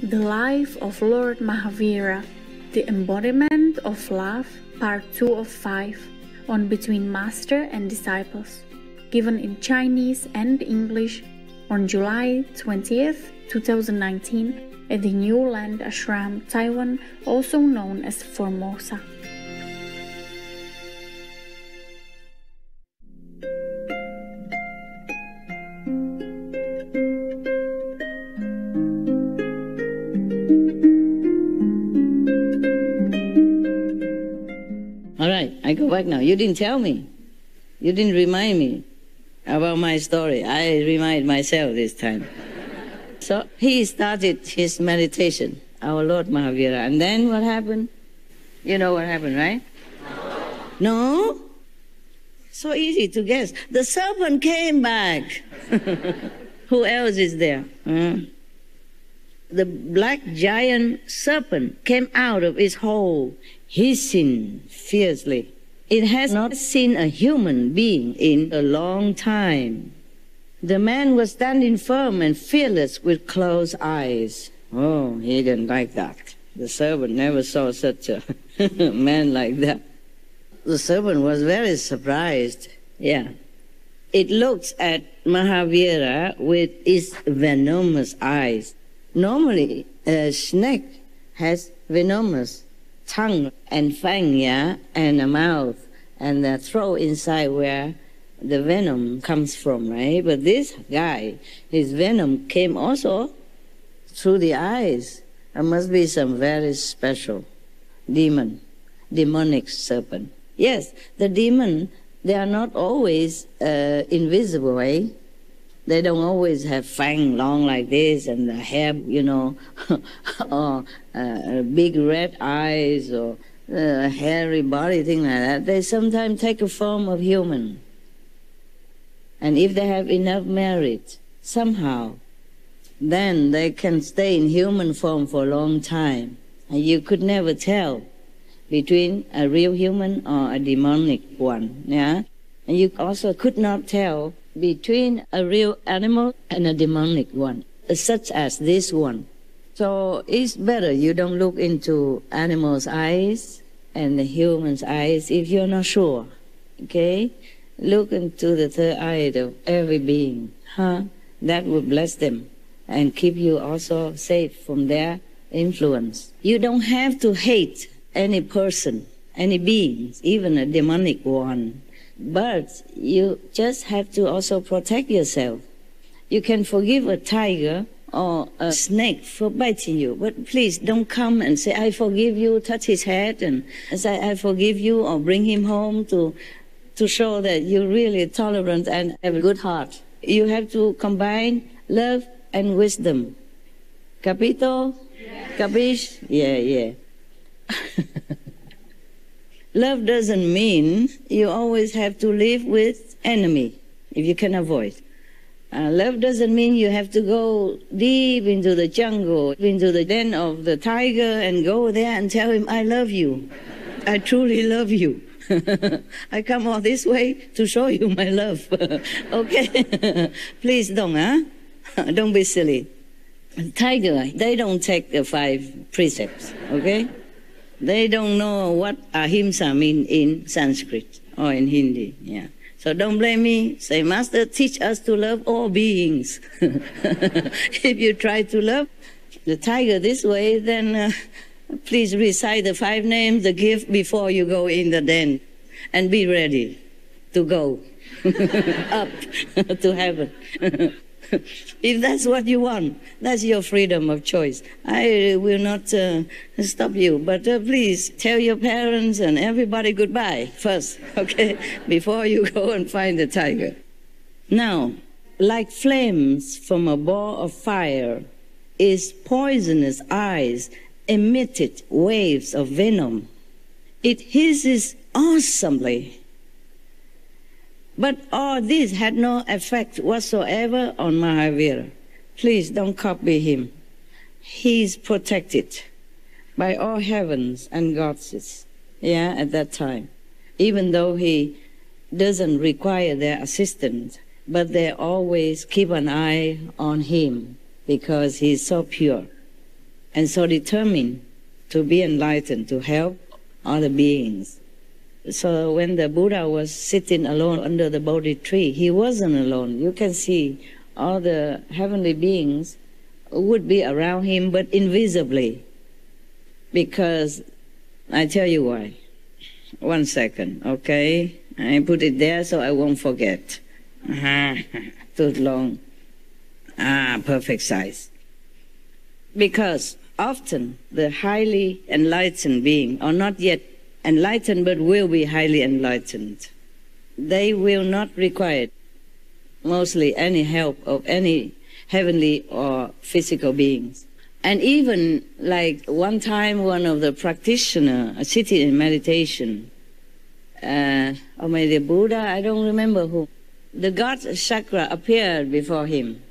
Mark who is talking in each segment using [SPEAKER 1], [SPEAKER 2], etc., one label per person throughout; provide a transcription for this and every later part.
[SPEAKER 1] The Life of Lord Mahavira, The Embodiment of Love, Part 2 of 5, on Between Master and Disciples, given in Chinese and English on July 20th, 2019 at the New Land Ashram, Taiwan, also known as Formosa.
[SPEAKER 2] All right, I go back now. You didn't tell me. You didn't remind me about my story. I remind myself this time. So he started his meditation, our Lord Mahavira. And then what happened? You know what happened, right? No? So easy to guess. The serpent came back. Who else is there? The black giant serpent came out of its hole, hissing fiercely. It has not seen a human being in a long time. The man was standing firm and fearless with closed eyes. Oh, he didn't like that. The serpent never saw such a man like that. The serpent was very surprised. Yeah. It looks at Mahavira with its venomous eyes. Normally, a snake has venomous tongue and fang, yeah, and a mouth and a throat inside where the venom comes from, right? But this guy, his venom came also through the eyes. There must be some very special demonic serpent. Yes, the demon, they are not always invisible, right? They don't always have fang long like this and the hair, you know, or big red eyes or hairy body, thing like that. They sometimes take a form of human. And if they have enough merit, somehow, then they can stay in human form for a long time. And you could never tell between a real human or a demonic one, yeah? And you also could not tell between a real animal and a demonic one, such as this one. So it's better you don't look into animals' eyes and the human's eyes if you're not sure, okay? Look into the third eye of every being, That will bless them and keep you also safe from their influence. You don't have to hate any person, any being, even a demonic one. But you just have to also protect yourself. You can forgive a tiger or a snake for biting you, but please don't come and say, I forgive you, touch his head and say, I forgive you, or bring him home to show that you're really tolerant and have a good heart. You have to combine love and wisdom. Capito? Yes. Capiche? Yeah. Love doesn't mean you always have to live with enemy, if you can avoid. Love doesn't mean you have to go deep into the jungle, into the den of the tiger and go there and tell him, I love you. I truly love you. I come all this way to show you my love. Okay? Please don't, Don't be silly. Tiger, they don't take the 5 precepts, okay? They don't know what ahimsa mean in Sanskrit or in Hindi, yeah. So don't blame me. Say, Master, teach us to love all beings. If you try to love the tiger this way, then please recite the 5 names, the gift before you go in the den, and be ready to go up to heaven. If that's what you want, that's your freedom of choice. I will not stop you, but please tell your parents and everybody goodbye first, okay, before you go and find the tiger. Now, like flames from a ball of fire, its poisonous eyes emitted waves of venom. It hisses awesomely. But all this had no effect whatsoever on Mahavira. Please don't copy him. He's protected by all heavens and goddesses, at that time. Even though he doesn't require their assistance, but they always keep an eye on him because he's so pure. and so determined to be enlightened, to help other beings. So when the Buddha was sitting alone under the Bodhi tree, he wasn't alone. You can see all the heavenly beings would be around him, but invisibly. Because, I tell you why. 1 second, okay? I put it there so I won't forget. Too long. Perfect size. Because often the highly enlightened being, or not yet enlightened but will be highly enlightened, they will not require mostly any help of any heavenly or physical beings. And even like one time one of the practitioners sitting in meditation, or maybe the Buddha, I don't remember who, the God chakra appeared before him.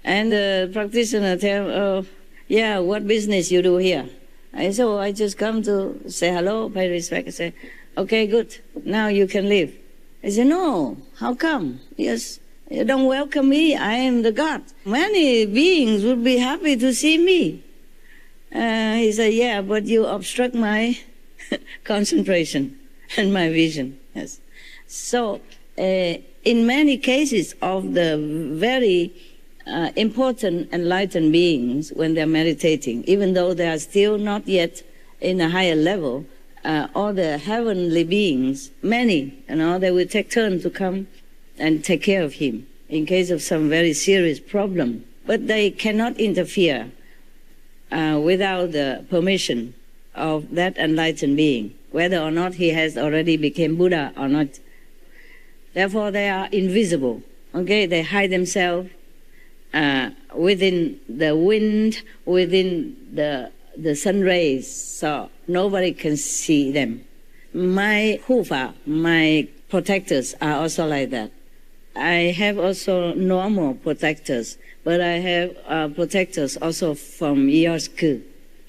[SPEAKER 2] And the practitioner tell him, oh, yeah, what business you do here? I said, oh, I just come to say hello, pay respect. I say, okay, good, now you can leave. I said, no, how come? Yes, you don't welcome me, I am the God. Many beings would be happy to see me. He said, yeah, but you obstruct my concentration and my vision. Yes. So, in many cases of the very important enlightened beings, when they're meditating, even though they are still not yet in a higher level, all the heavenly beings, many, they will take turn to come and take care of him in case of some very serious problem. But they cannot interfere without the permission of that enlightened being, whether or not he has already become Buddha or not. Therefore, they are invisible. Okay, they hide themselves within the wind, within the sun rays, so nobody can see them. My hufa, my protectors are also like that. I have also normal protectors, but I have protectors also from Yosku.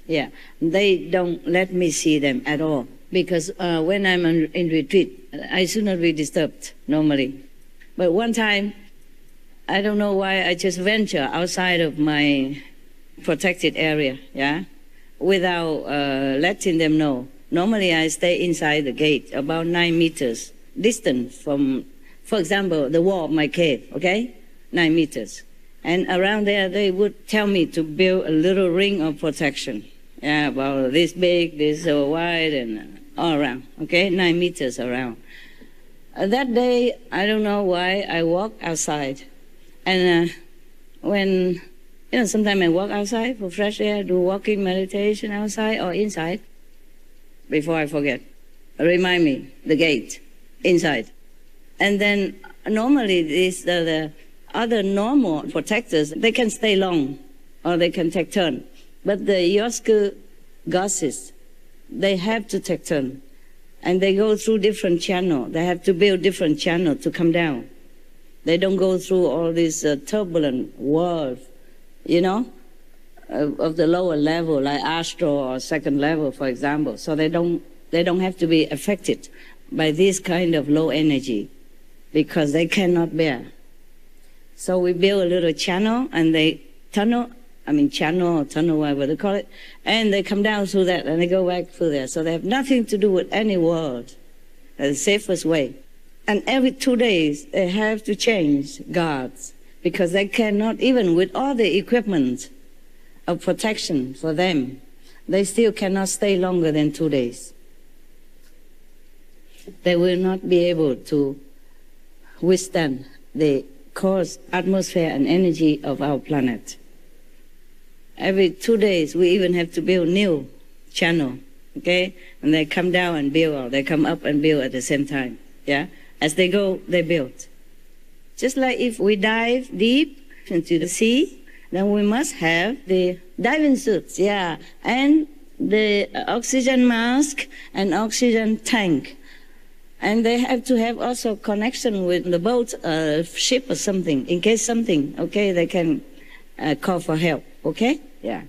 [SPEAKER 2] Yeah, they don't let me see them at all, because when I'm in retreat, I should not be disturbed normally. But one time, I don't know why, I just venture outside of my protected area, yeah, without letting them know. Normally I stay inside the gate, about 9 meters distant from, for example, the wall of my cave, okay? 9 meters. And around there, they would tell me to build a little ring of protection. Yeah, about this big, this so wide, and all around, okay? 9 meters around. That day, I don't know why, I walked outside. And when, sometimes I walk outside for fresh air, do walking meditation outside or inside, before I forget. Remind me, the gate, inside. And then normally the other normal protectors, they can stay long or they can take turn. But the Yosku goddesses, they have to take turn. And they go through different channels. They have to build different channels to come down. They don't go through all this turbulent world, of the lower level, like astral or second level, for example. So they don't have to be affected by this kind of low energy, because they cannot bear. So we build a little channel, and they channel or tunnel, whatever they call it, and they come down through that, and they go back through there. So they have nothing to do with any world. That's the safest way. And every 2 days, they have to change guards, because they cannot, even with all the equipment of protection for them, they still cannot stay longer than 2 days. They will not be able to withstand the coarse atmosphere and energy of our planet. Every 2 days, we even have to build new channel, okay? And they come down and build, or they come up and build at the same time, yeah? As they go, they build. Just like if we dive deep into the sea, then we must have the diving suits, yeah, and the oxygen mask and oxygen tank. And they have to have also connection with the boat, ship or something, in case something, okay, they can call for help, okay? Yeah.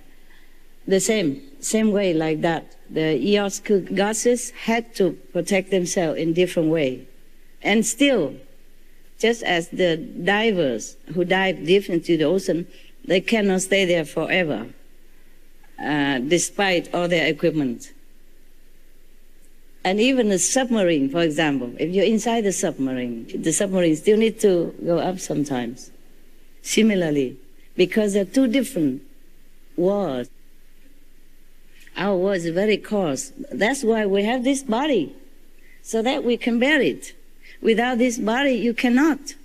[SPEAKER 2] The same way like that. The Yosku goddesses had to protect themselves in different way. And still, just as the divers who dive deep into the ocean, they cannot stay there forever. despite all their equipment. And even a submarine, for example, if you're inside the submarine still needs to go up sometimes. Similarly, because they're two different worlds. Our world is very coarse. That's why we have this body, so that we can bear it. Without this body, you cannot.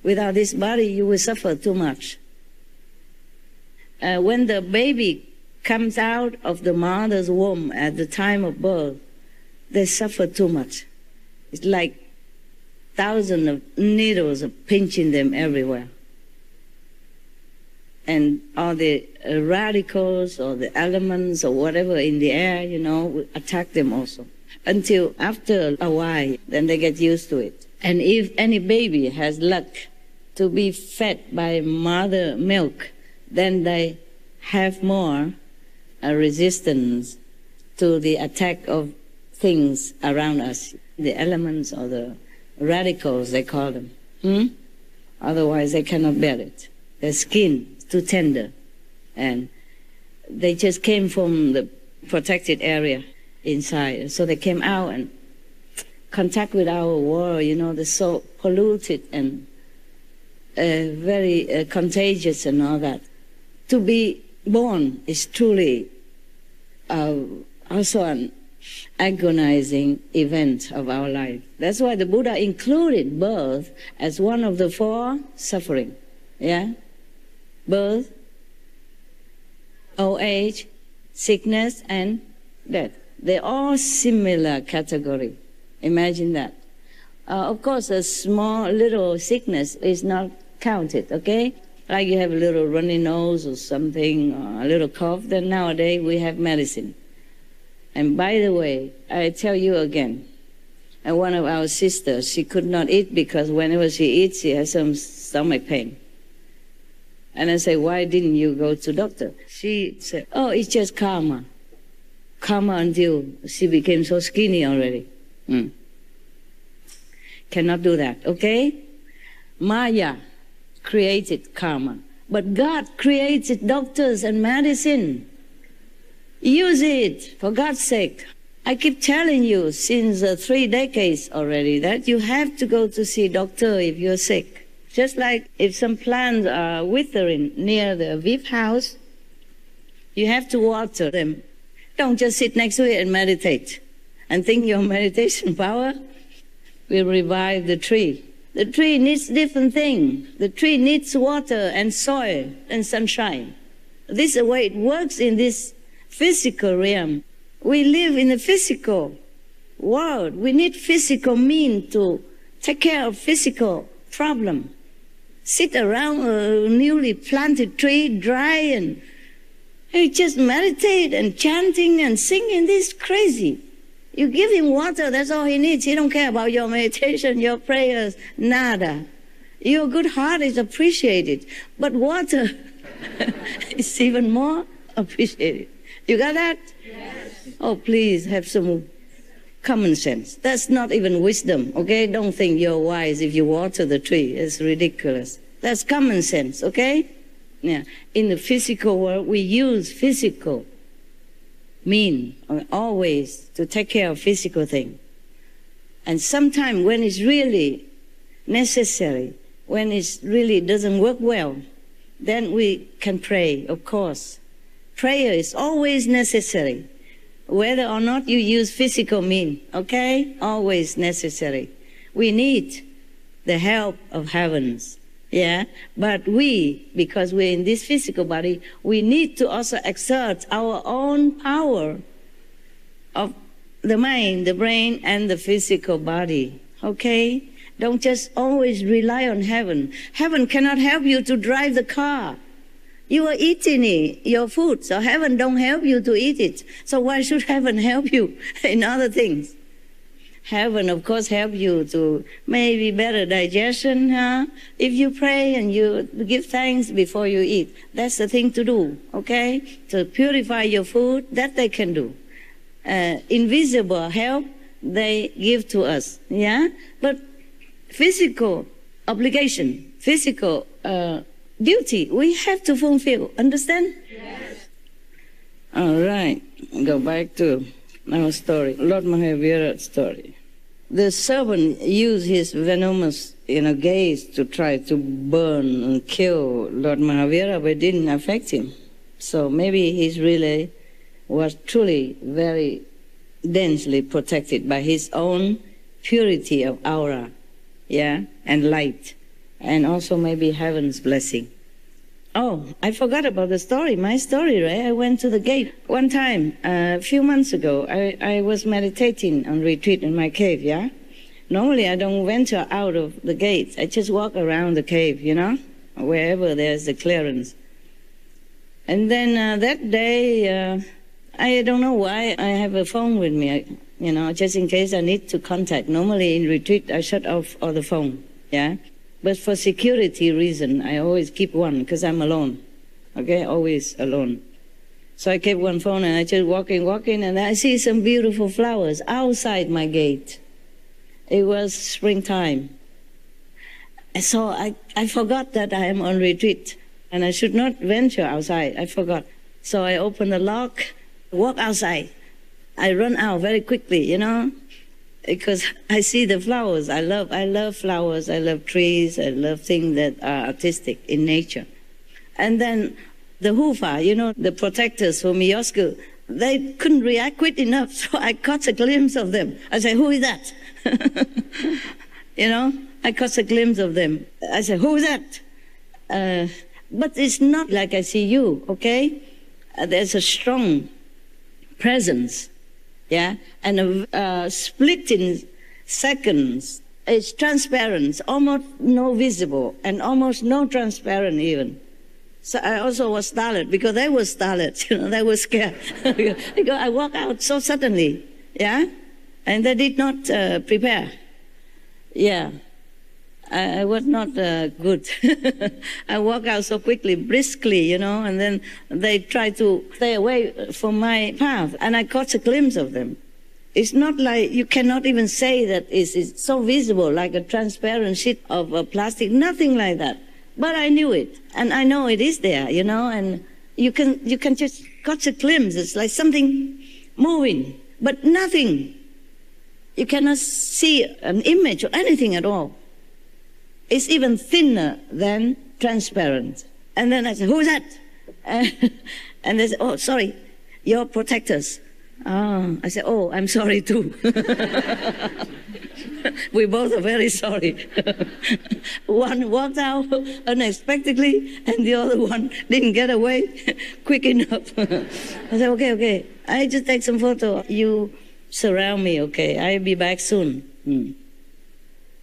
[SPEAKER 2] Without this body, you will suffer too much. When the baby comes out of the mother's womb at the time of birth, they suffer too much. It's like thousands of needles are pinching them everywhere. And all the radicals or the elements or whatever in the air, will attack them also. Until after a while, then they get used to it. And if any baby has luck to be fed by mother milk, then they have more resistance to the attack of things around us, the elements or the radicals, they call them. Otherwise, they cannot bear it. Their skin is too tender. And they just came from the protected area inside. So they came out and contact with our world, they're so polluted and very contagious and all that. To be born is truly also an agonizing event of our life. That's why the Buddha included birth as one of the 4 suffering. Yeah? Birth, old age, sickness, and death. They're all similar category. Imagine that. Of course, a small little sickness is not counted, okay? Like you have a little runny nose or something, or a little cough, then nowadays we have medicine. And by the way, I tell you again, one of our sisters, she could not eat because whenever she eats, she has some stomach pain. And I say, why didn't you go to doctor? She said, oh, it's just karma. Karma until she became so skinny already. Cannot do that, okay? Maya created karma. But God created doctors and medicine. Use it, for God's sake. I keep telling you since 3 decades already that you have to go to see a doctor if you're sick. Just like if some plants are withering near the VIP house, you have to water them. Don't just sit next to it and meditate and think your meditation power will revive the tree. The tree needs different things. The tree needs water and soil and sunshine. This is the way it works in this physical realm. We live in a physical world. We need physical means to take care of physical problem. Sit around a newly planted tree, dry, and just meditate and chanting and singing. This is crazy. You give him water, that's all he needs. He don't care about your meditation, your prayers, nada. Your good heart is appreciated, but water is even more appreciated. You got that? Yes. Oh, please have some common sense. That's not even wisdom, okay? Don't think you're wise if you water the tree. It's ridiculous. That's common sense, okay? Yeah. In the physical world, we use physical mean always to take care of physical things. And sometimes when it's really necessary, when it really doesn't work well, then we can pray, of course. Prayer is always necessary, whether or not you use physical mean, okay? Always necessary. We need the help of heavens, yeah? But we, because we're in this physical body, we need to also exert our own power of the mind, the brain, and the physical body, okay? Don't just always rely on heaven. Heaven cannot help you to drive the car. You are eating your food, so heaven don't help you to eat it. So why should heaven help you in other things? Heaven, of course, help you to maybe better digestion, huh? If you pray and you give thanks before you eat, that's the thing to do, okay? To purify your food, that they can do. Invisible help, they give to us, yeah? But physical obligation, physical duty, we have to fulfill. Understand? Yes. All right, go back to our story, Lord Mahavira's story. The serpent used his venomous, gaze to try to burn and kill Lord Mahavira, but it didn't affect him. So maybe he really was truly very densely protected by his own purity of aura, and light, and also maybe heaven's blessing. Oh, I forgot about the story, my story, right? I went to the gate. One time, a few months ago, I was meditating on retreat in my cave, Normally, I don't venture out of the gates. I just walk around the cave, wherever there's a clearance. And then that day, I don't know why, I have a phone with me, just in case I need to contact. Normally in retreat, I shut off all the phone, But for security reason, I always keep one, because I'm alone, always alone. So I kept one phone, and I just walking, and I see some beautiful flowers outside my gate. It was springtime. So I forgot that I am on retreat, and I should not venture outside. I forgot. So I opened the lock, walk outside. I run out very quickly, because I see the flowers. I love flowers. I love trees. I love things that are artistic in nature. And then the hufa, the protectors from Miosku, they couldn't react quick enough, so I caught a glimpse of them. I said, "Who is that?" I caught a glimpse of them. I said, "Who is that?" But it's not like I see you, there's a strong presence, and a split in seconds. It's transparent, almost no visible, and almost no transparent even. So I also was startled, because they were startled, they were scared. Because I walked out so suddenly, and they did not prepare. I was not good. I walked out so quickly, briskly, and then they tried to stay away from my path, and I caught a glimpse of them. It's not like, you cannot even say that it's so visible, like a transparent sheet of plastic, nothing like that. But I knew it, and I know it is there, and you can just catch a glimpse. It's like something moving, but nothing. You cannot see an image or anything at all. It's even thinner than transparent. And then I said, "Who's that?" And they said, "Oh, sorry, your protectors." Oh, I said, "Oh, I'm sorry too." We both are very sorry. One walked out unexpectedly, and the other one didn't get away quick enough. I said, okay, I just take some photo. You surround me, I'll be back soon.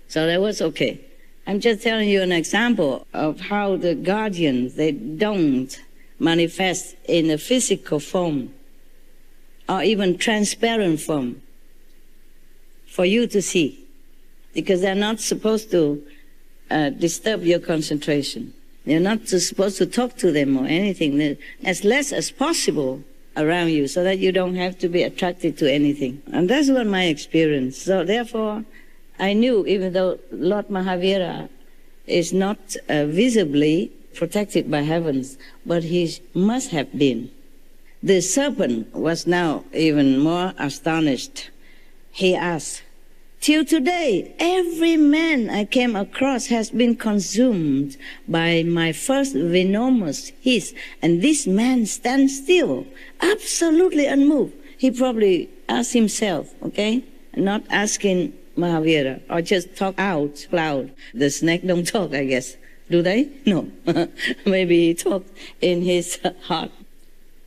[SPEAKER 2] So that was okay. I'm just telling you an example of how the guardians, they don't manifest in a physical form or even transparent form for you to see, because they're not supposed to disturb your concentration. You're not supposed to talk to them or anything, as less as possible around you, so that you don't have to be attracted to anything. And that's what my experience. So therefore, I knew, even though Lord Mahavira is not visibly protected by heavens, but he must have been. The serpent was now even more astonished. He asked, "Till today, every man I came across has been consumed by my first venomous hiss, and this man stands still, absolutely unmoved." He probably asked himself, not asking Mahavira, or just talk out loud. The snake don't talk, I guess. Do they? No. Maybe he talked in his heart.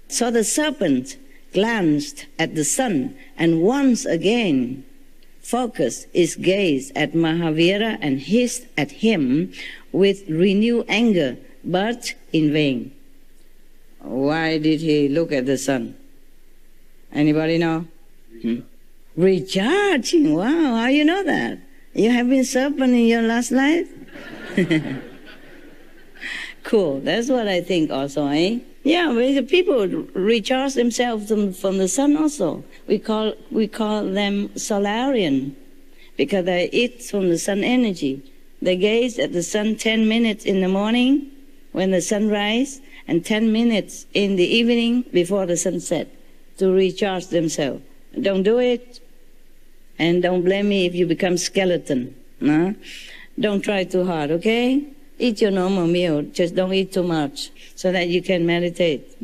[SPEAKER 2] So the serpent glanced at the sun and once again focused his gaze at Mahavira and hissed at him with renewed anger, but in vain. Why did he look at the sun? Anybody know? Recharging. Wow, how you know that? You have been serpent in your last life? Cool, that's what I think also, Yeah, the people recharge themselves from the sun also. We call them solarian, because they eat from the sun energy. They gaze at the sun 10 minutes in the morning when the sun rises, and 10 minutes in the evening before the sunset to recharge themselves. Don't do it, and don't blame me if you become skeleton. No? Don't try too hard, okay? Eat your normal meal, just don't eat too much so that you can meditate.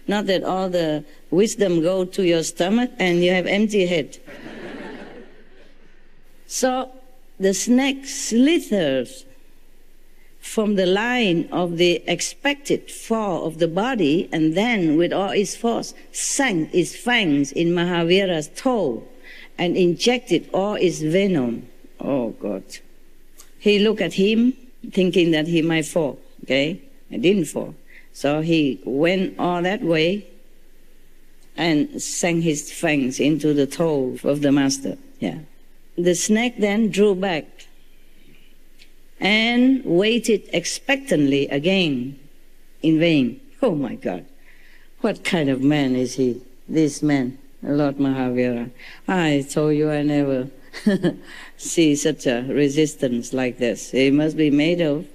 [SPEAKER 2] Not that all the wisdom go to your stomach and you have empty head. So the snake slithers from the line of the expected fall of the body, and then with all its force sank its fangs in Mahavira's toe and injected all its venom. Oh God. He looked at him thinking that he might fall, okay? He didn't fall. So he went all that way and sank his fangs into the toe of the master. Yeah. The snake then drew back and waited expectantly again, in vain. Oh my God, what kind of man is he, this man, Lord Mahavira? I told you I never see such a resistance like this. It must be made of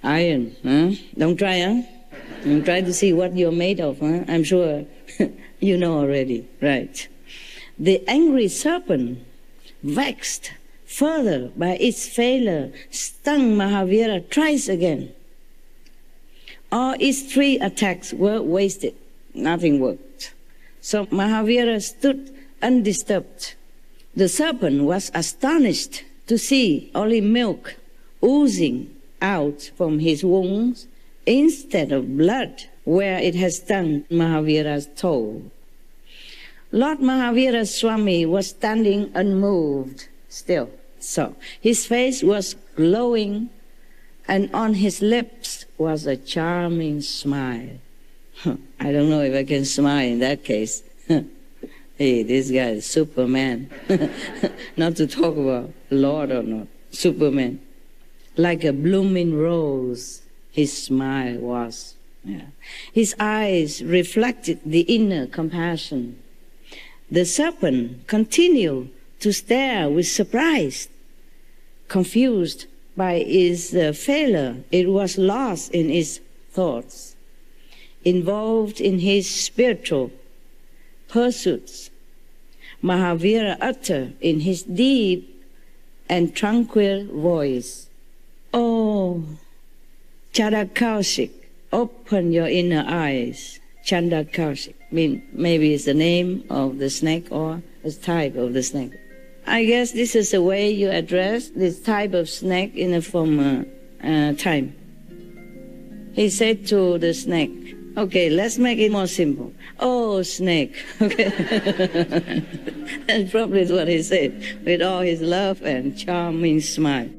[SPEAKER 2] iron, huh? Don't try, huh? Don't try to see what you're made of, huh? I'm sure you know already, right? The angry serpent, vexed further by its failure, stung Mahavira thrice again. All its 3 attacks were wasted. Nothing worked. So Mahavira stood undisturbed. The serpent was astonished to see only milk oozing out from his wounds instead of blood where it had stung Mahavira's toe. Lord Mahavira Swami was standing unmoved still. So his face was glowing, and on his lips was a charming smile. I don't know if I can smile in that case. Hey, this guy is Superman. Not to talk about Lord or not, Superman. Like a blooming rose, his smile was. Yeah. His eyes reflected the inner compassion. The serpent continued to stare with surprise. Confused by its failure, it was lost in its thoughts, involved in his spiritual pursuits. Mahavira uttered in his deep and tranquil voice, "Oh, Chandakaushik, open your inner eyes." Chandakaushik maybe it's the name of the snake or a type of the snake. I guess this is the way you address this type of snake in a former time. He said to the snake, okay, let's make it more simple. Oh, snake. Okay. That's probably what he said, with all his love and charming smile.